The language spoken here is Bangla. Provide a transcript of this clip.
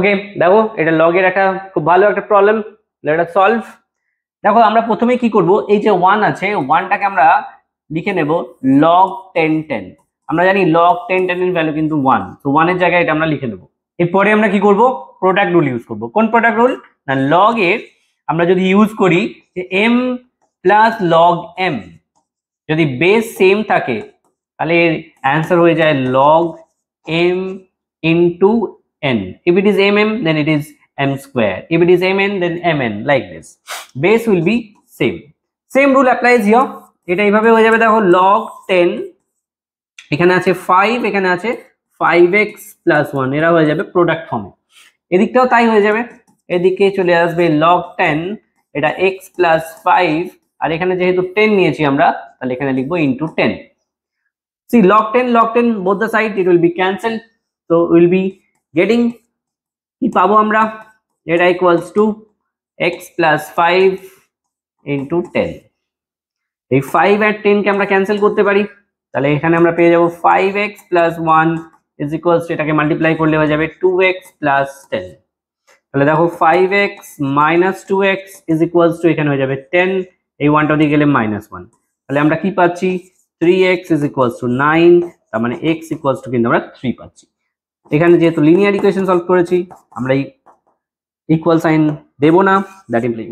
ওকে, দেখো এটা লগের একটা খুব ভালো একটা প্রবলেম, লেট আস সলভ। দেখো আমরা প্রথমে কি করব, এই যে 1 আছে 1টাকে আমরা লিখে নেব log 10 আমরা জানি log 10 এর ভ্যালু কিন্তু 1, তো 1 এর জায়গায় এটা আমরা লিখে নেব। এরপরে আমরা কি করব, প্রোডাক্ট রুল ইউজ করব। কোন প্রোডাক্ট রুল না, log এর আমরা যদি ইউজ করি যে m প্লাস log m, যদি বেস সেম থাকে তাহলে এর অ্যান্সার হয়ে যায় log m into n. If it is mm then it is m square, if it is mn then mn, like this. Base will be same rule applies here. এটা এইভাবে হয়ে যাবে, দেখো log 10 এখানে আছে 5, এখানে আছে 5x plus 1, এরা হয়ে যাবে প্রোডাক্ট ফর্মে। এদিকটাও তাই হয়ে যাবে, এদিকে চলে আসবে log 10, এটা x plus 5, আর এখানে যেহেতু 10 নিয়েছি আমরা তাহলে এখানে লিখবো into 10. See log 10 both the side it will be cancelled, so we will be getting কি পাবো আমরা, এটা equals to x plus 5 into 10. এই 5 আর 10 কে আমরা ক্যান্সেল করতে পারি, তাহলে এখানে আমরা পেয়ে যাব 5x plus 1 is equals to, এটাকে মাল্টিপ্লাই করলে হয়ে যাবে 2x plus 10। তাহলে দেখো 5x minus 2x is equals to, এখানে হয়ে যাবে 10, এই 1টা দিয়ে গেলে -1, তাহলে আমরা কি পাচ্ছি 3x is equals to 9, তার মানে x equals to কিন্তু আমরা 3 পাচ্ছি। এখানে যেহেতু লিনিয়ার ইকুয়েশন সলভ করেছি আমরা ইকুয়াল সাইন দেব না, দ্যাট ইমপ্লাইজ